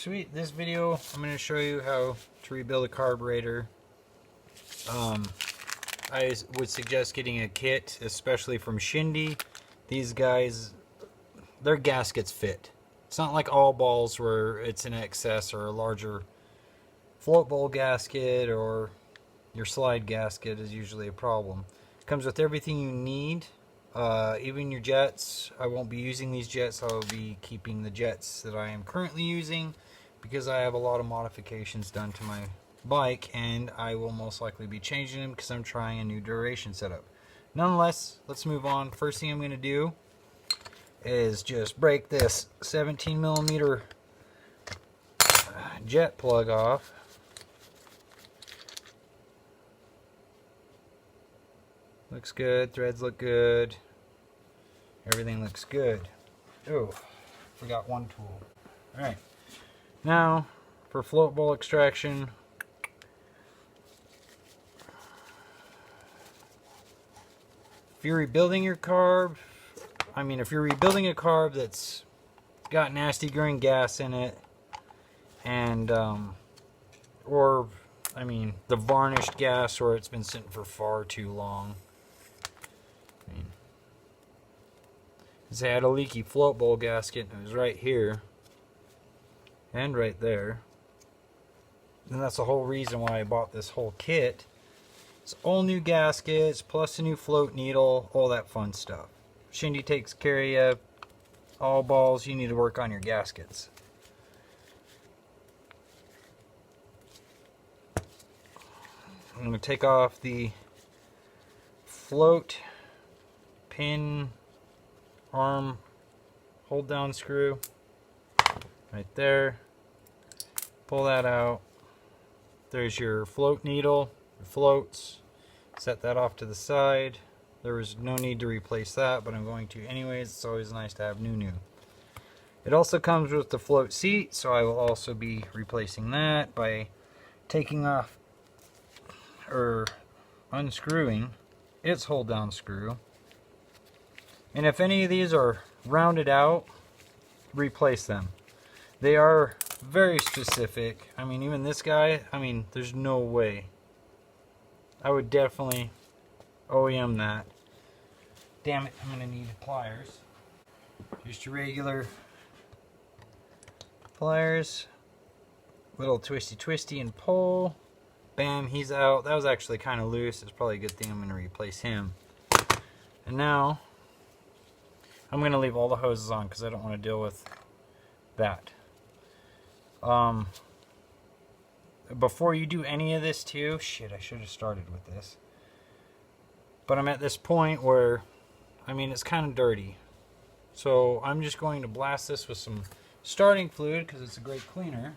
Sweet. This video I'm going to show you how to rebuild a carburetor. I would suggest getting a kit, especially from Shindy. These guys, their gaskets fit. It's not like all balls where it's an excess or a larger float bowl gasket, or your slide gasket is usually a problem. It comes with everything you need, even your jets. I won't be using these jets. I'll be keeping the jets that I am currently using because I have a lot of modifications done to my bike, and I will most likely be changing them because I'm trying a new duration setup. Nonetheless, let's move on. First thing I'm going to do is just break this 17 millimeter jet plug off. Looks good, threads look good, everything looks good. Oh, forgot one tool. Alright, now for float bowl extraction, if you're rebuilding your carb, if you're rebuilding a carb that's got nasty green gas in it, and the varnished gas, or it's been sitting for far too long. I had a leaky float bowl gasket, and it was right here and right there, and that's the whole reason why I bought this whole kit. It's all new gaskets plus a new float needle, all that fun stuff. Shindy takes care of you. All balls, you need to work on your gaskets. I'm going to take off the float pin arm hold down screw right there. Pull that out. There's your float needle, your floats. Set that off to the side. There was no need to replace that, but I'm going to anyways. It's always nice to have new. It also comes with the float seat, so I will also be replacing that by taking off or unscrewing its hold down screw. And if any of these are rounded out, replace them. They are very specific. Even this guy, there's no way. I would definitely OEM that. Damn it, I'm gonna need pliers. Just your regular pliers. Little twisty and pull. Bam, he's out. That was actually kind of loose. It's probably a good thing I'm gonna replace him. And now I'm going to leave all the hoses on because I don't want to deal with that. Before you do any of this too, shit, I should have started with this. But I'm at this point where, it's kind of dirty. So I'm just going to blast this with some starting fluid because it's a great cleaner.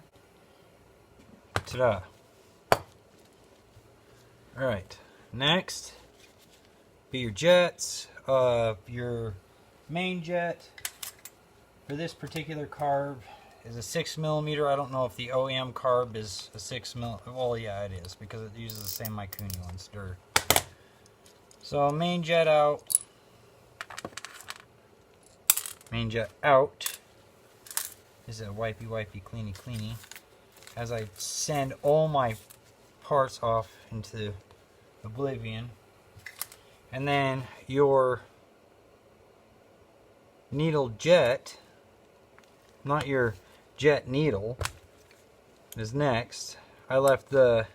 Ta-da. Alright, next, be your jets. Your main jet for this particular carb is a 6 millimeter. I don't know if the OEM carb is a 6 mil. Well, yeah, it is because it uses the same Mikuni ones. So main jet out. Main jet out. This is a wipey cleany. As I send all my parts off into oblivion, and then your needle jet, not your jet needle, is next. I left the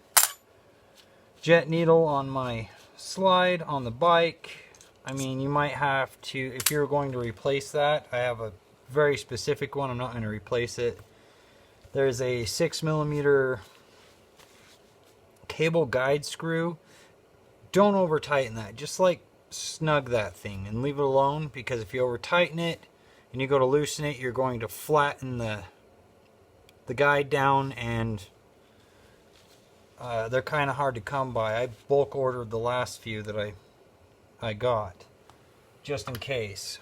jet needle on my slide on the bike. You might have to, if you're going to replace that. I have a very specific one. I'm not going to replace it. There's a 6 millimeter cable guide screw. Don't over tighten that. Just snug that thing and leave it alone, because if you over tighten it and you go to loosen it, you're going to flatten the guide down, and they're kind of hard to come by. I bulk ordered the last few that I got just in case.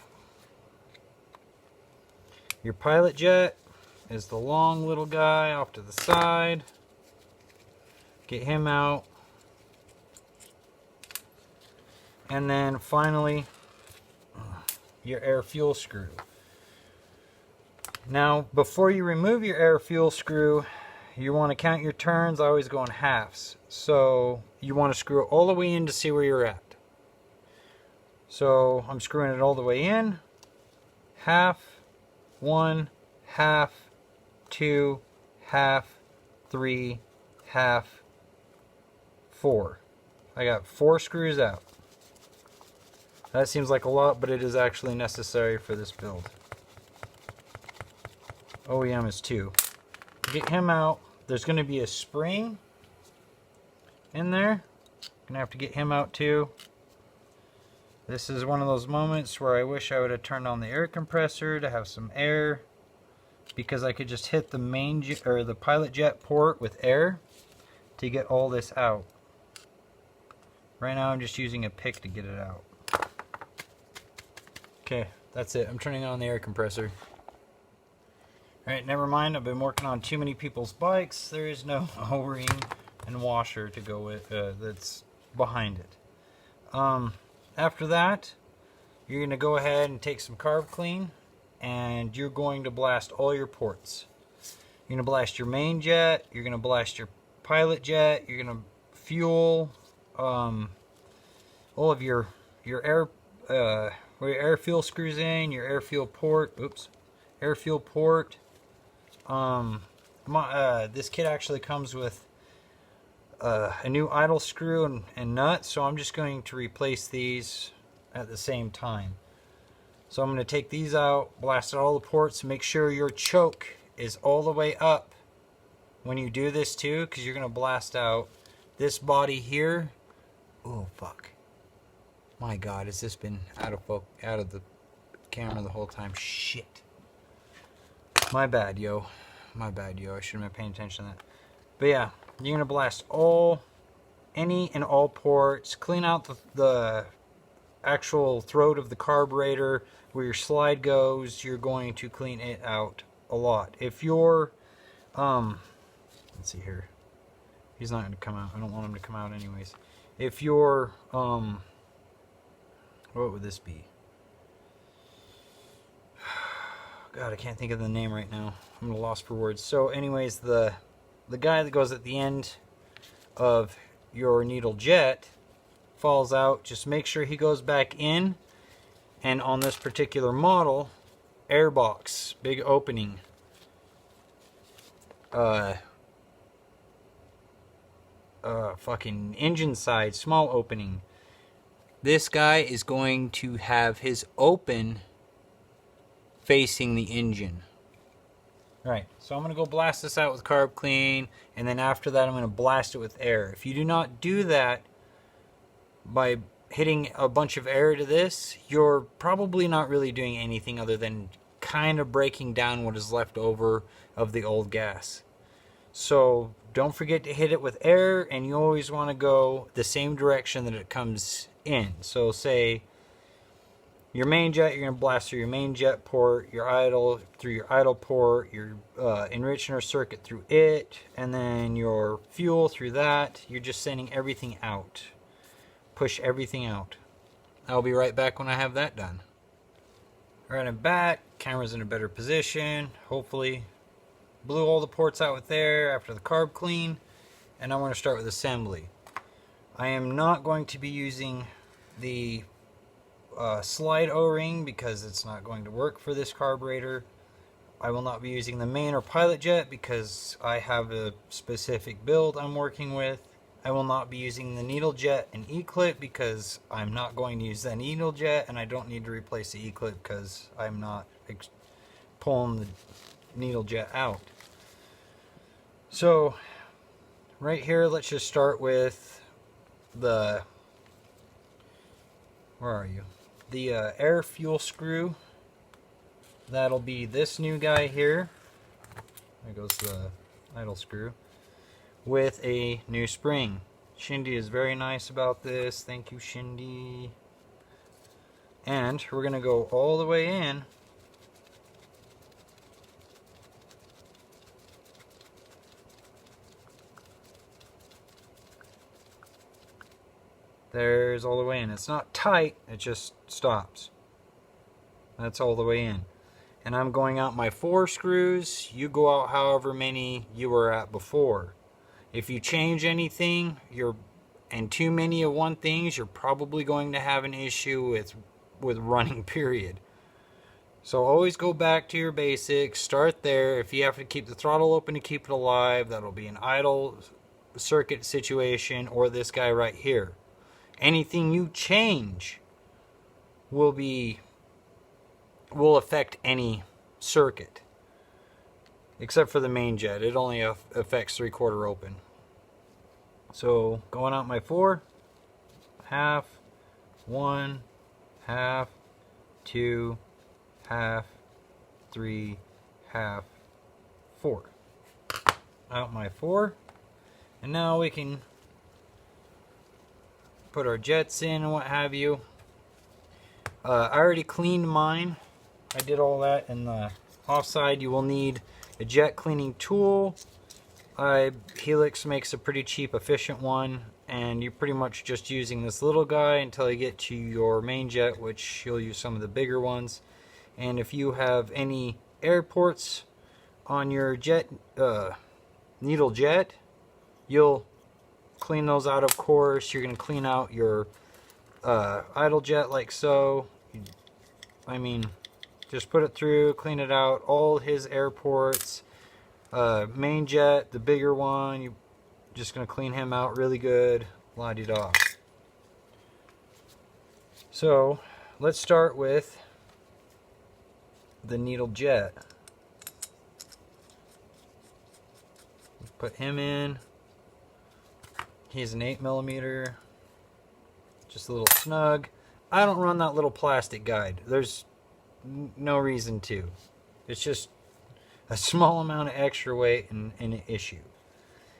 Your pilot jet is the long little guy off to the side. Get him out. And then finally, your air fuel screw. Now, before you remove your air fuel screw, you want to count your turns. I always go in halves. So you want to screw it all the way in to see where you're at. So I'm screwing it all the way in. Half, 1, half, 2, half, 3, half, 4. I got 4 screws out. That seems like a lot, but it is actually necessary for this build. OEM is 2. Get him out. There's going to be a spring in there. Gonna have to get him out too. This is one of those moments where I wish I would have turned on the air compressor to have some air, because I could just hit the main or the pilot jet port with air to get all this out. Right now I'm just using a pick to get it out. Okay, that's it. I'm turning on the air compressor. Alright, never mind. I've been working on too many people's bikes. There is no O-ring and washer to go with that's behind it. After that, you're going to go ahead and take some carb clean, and you're going to blast all your ports. You're going to blast your main jet, you're going to blast your pilot jet, you're going to fuel all of your air where your air fuel screws in, your air fuel port, air fuel port. This kit actually comes with a new idle screw and nut, so I'm just going to replace these at the same time. So I'm going to take these out, blast out all the ports, make sure your choke is all the way up when you do this too, because you're going to blast out this body here. Oh fuck, my god, has this been out of the camera the whole time? Shit, my bad yo, I shouldn't have been paying attention to that. But yeah, you're going to blast any and all ports, clean out the actual throat of the carburetor where your slide goes. You're going to clean it out a lot. If you're, let's see here, he's not going to come out. I don't want him to come out anyways. If you're, what would this be? God, I can't think of the name right now. I'm lost for words. So anyways, the guy that goes at the end of your needle jet falls out. Just make sure he goes back in. And on this particular model, airbox, big opening. Fucking engine side, small opening. This guy is going to have his open facing the engine. Alright, so I'm going to go blast this out with carb clean, and then after that I'm going to blast it with air. If you do not do that by hitting a bunch of air to this, you're probably not really doing anything other than kind of breaking down what is left over of the old gas. So don't forget to hit it with air, and you always want to go the same direction that it comes in. So say your main jet, you're going to blast through your main jet port, your idle through your idle port, your enricher circuit through it, and then your fuel through that. You're just sending everything out. Push everything out. I'll be right back when I have that done. Alright, I'm back. Camera's in a better position, hopefully. Blew all the ports out with air after the carb clean, and I want to start with assembly. I am not going to be using the slide O-ring because it's not going to work for this carburetor. I will not be using the main or pilot jet because I have a specific build I'm working with. I will not be using the needle jet and E-clip because I'm not going to use that needle jet, and I don't need to replace the E-clip because I'm not pulling the needle jet out. So right here, let's just start with the, where are you? The air fuel screw. That'll be this new guy here. There goes the idle screw with a new spring. Shindy is very nice about this. Thank you, Shindy. And we're gonna go all the way in. There's all the way in. It's not tight, it just stops. That's all the way in. and I'm going out my 4 screws. You go out however many you were at before. If you change anything, and too many of one things, you're probably going to have an issue with running, period. So always go back to your basics, start there. If you have to keep the throttle open to keep it alive, that'll be an idle circuit situation, or this guy right here. Anything you change will affect any circuit, except for the main jet. It only affects 3/4 open. So going out my 4, half, 1, half, 2, half, 3, half, 4. Out my 4. And now we can put our jets in and what have you. I already cleaned mine. I did all that in the offside. You will need a jet cleaning tool. Helix makes a pretty cheap, efficient one, and you're pretty much just using this little guy until you get to your main jet, which you'll use some of the bigger ones. And if you have any air ports on your jet, needle jet, you'll clean those out, of course. You're going to clean out your idle jet like so. I mean, just put it through, clean it out, all his air ports. Main jet, the bigger one, you're just going to clean him out really good. La-di-da. So, let's start with the needle jet. Put him in. He's an 8mm. Just a little snug. I don't run that little plastic guide. There's no reason to. It's just a small amount of extra weight and an issue.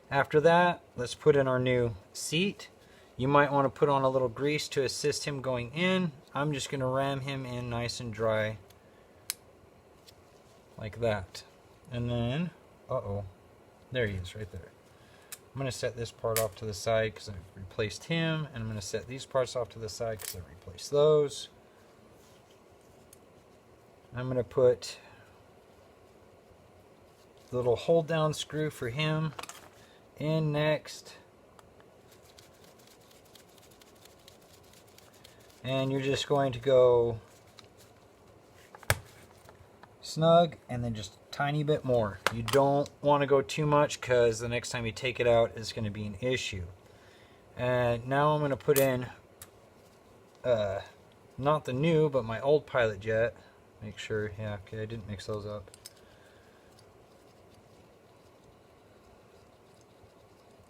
After that, let's put in our new seat. You might want to put on a little grease to assist him going in. I'm just going to ram him in nice and dry like that. And then, there he is right there. I'm going to set this part off to the side because I've replaced him, and I'm going to set these parts off to the side because I've replaced those. I'm going to put the little hold down screw for him in next. And you're just going to go snug and then just a tiny bit more. You don't want to go too much because the next time you take it out is going to be an issue. And now I'm going to put in not the new but my old pilot jet. Make sure, yeah, okay, I didn't mix those up.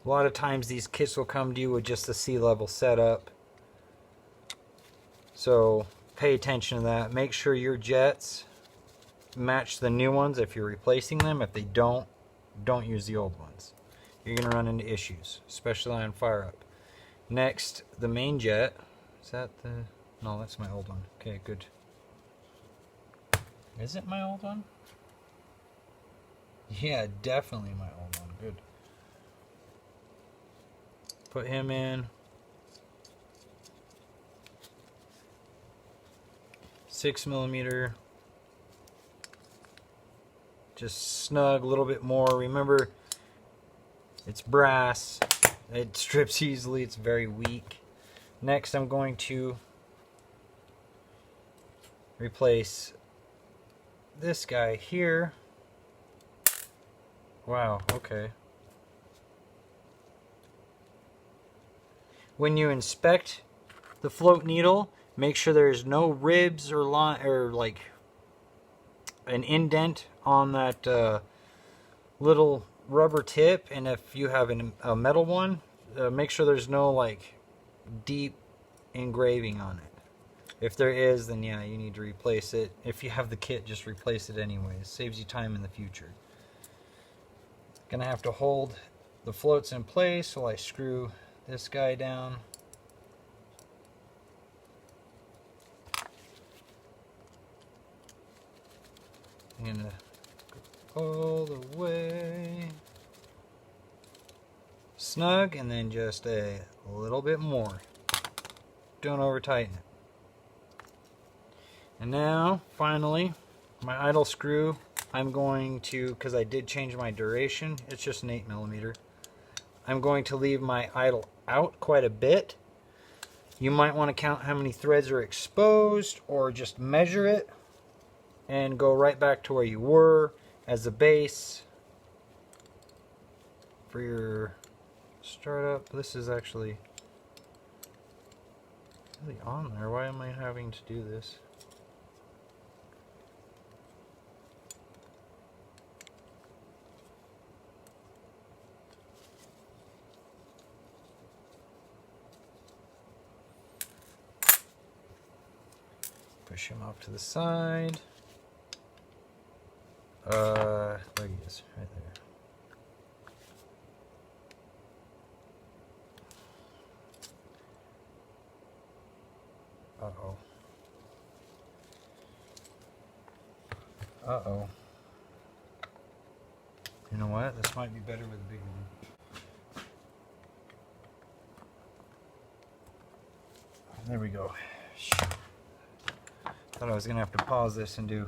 A lot of times these kits will come to you with just the sea level setup. So pay attention to that. Make sure your jets match the new ones if you're replacing them. If they don't use the old ones. You're going to run into issues, especially on fire up. Next, the main jet. Is that the... No, that's my old one. Okay, good. Is it my old one? Yeah, definitely my old one. Good. Put him in. 6mm. Just snug a little bit more. Remember, it's brass. It strips easily. It's very weak. Next, I'm going to replace this guy here. Wow, okay. When you inspect the float needle, make sure there's no ribs or like an indent on that little rubber tip. And if you have a metal one, make sure there's no like deep engraving on it. If there is, then yeah, you need to replace it. If you have the kit, just replace it anyways. Saves you time in the future. Gonna have to hold the floats in place while I screw this guy down. I'm gonna go all the way snug, and then just a little bit more. Don't over tighten it. And now, finally, my idle screw, I'm going to, because I did change my duration, it's just an 8mm. I'm going to leave my idle out quite a bit. You might want to count how many threads are exposed, or just measure it and go right back to where you were as a base for your startup. This is actually really on there. Why am I having to do this? Push him off to the side. There he is, right there. Uh-oh. Uh-oh. You know what? This might be better with a big one. There we go. Thought I was gonna have to pause this and do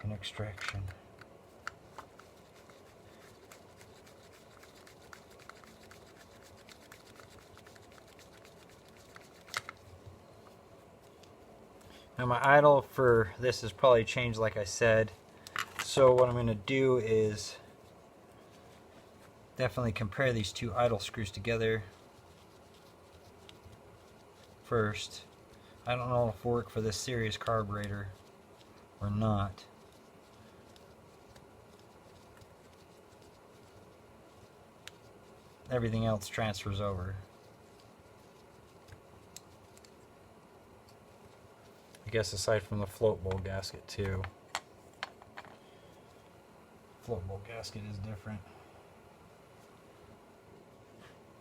an extraction. Now my idle for this has probably changed, like I said. So what I'm going to do is definitely compare these two idle screws together first. I don't know if it'll work for this series carburetor or not. Everything else transfers over. I guess aside from the float bowl gasket too. Float bowl gasket is different.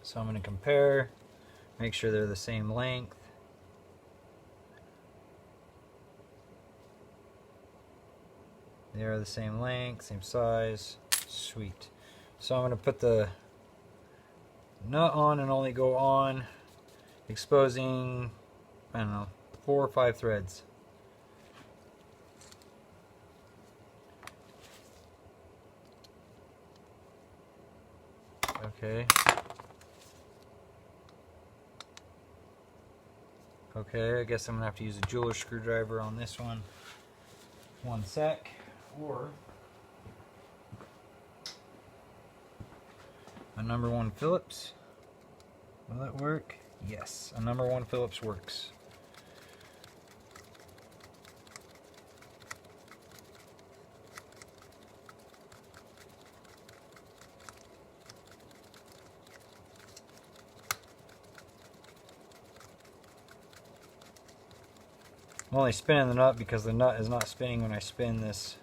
So I'm going to compare, make sure they're the same length. They are the same length, same size. Sweet. So I'm going to put the nut on and only go on exposing, I don't know, 4 or 5 threads. Okay. Okay, I guess I'm gonna have to use a jeweler screwdriver on this one. One sec. Or a number 1 Phillips. Will it work? Yes, a number 1 Phillips works. I'm only spinning the nut because the nut is not spinning when I spin this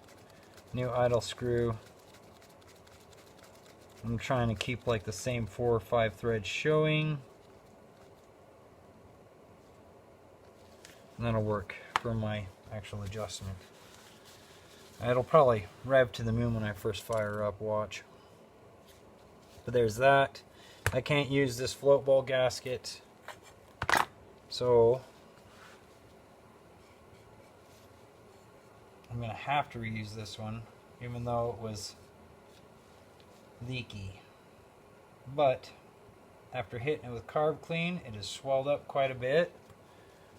new idle screw. I'm trying to keep like the same 4 or 5 threads showing. And that'll work for my actual adjustment. It'll probably rev to the moon when I first fire up, watch. But there's that. I can't use this float bowl gasket, so I'm going to have to reuse this one, even though it was leaky. But after hitting it with Carb Clean, it has swelled up quite a bit.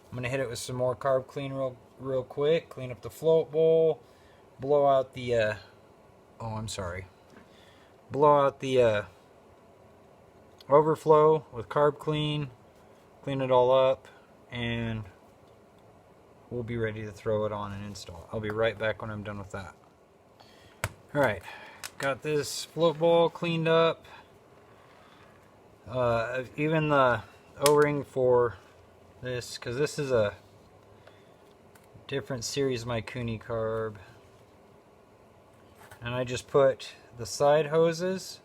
I'm going to hit it with some more Carb Clean real quick, clean up the float bowl, blow out the blow out the overflow with Carb Clean, clean it all up, and we'll be ready to throw it on and install. I'll be right back when I'm done with that. Alright, got this float bowl cleaned up. Even the O-ring for this, because this is a different series Mikuni carb. And I just put the side hoses.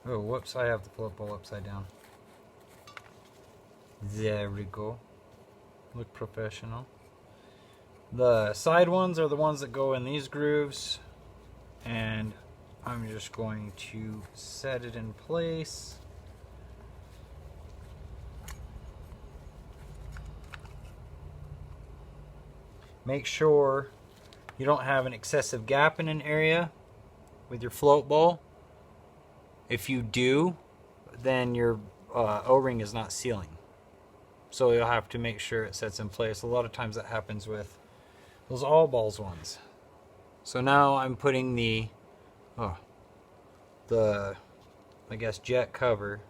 Oh, whoops, I have the float bowl upside down. There we go. Look professional. The side ones are the ones that go in these grooves, and I'm just going to set it in place. Make sure you don't have an excessive gap in an area with your float bowl. If you do, then your O-ring is not sealing. So you'll have to make sure it sets in place. A lot of times that happens with those all balls ones. So now I'm putting the I guess jet cover.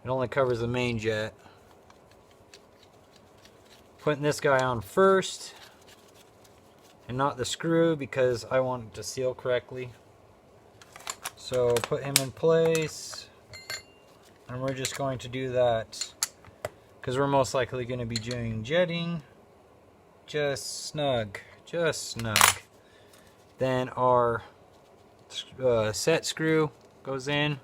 It only covers the main jet. Putting this guy on first and not the screw because I want it to seal correctly. So put him in place, and we're just going to do that because we're most likely going to be doing jetting. Just snug. Then our set screw goes in.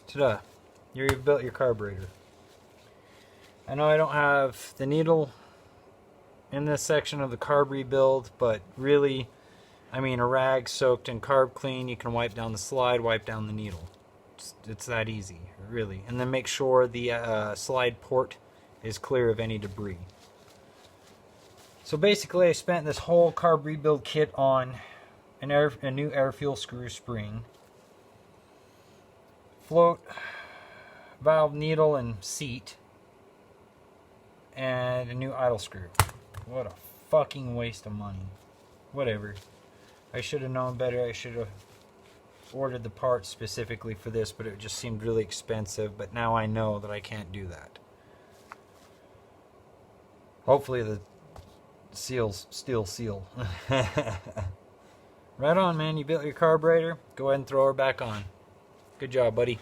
Ta-da! You've built your carburetor. I know I don't have the needle in this section of the carb rebuild, but really, I mean, a rag soaked in carb clean, you can wipe down the slide, wipe down the needle. It's that easy, really. And then make sure the slide port is clear of any debris. So basically, I spent this whole carb rebuild kit on a new air fuel screw spring, float, valve needle and seat, and a new idle screw. What a fucking waste of money. Whatever. I should have known better. I should have ordered the parts specifically for this, but it just seemed really expensive. But now I know that I can't do that. Hopefully the seals still seal. Right on, man. You built your carburetor. Go ahead and throw her back on. Good job, buddy.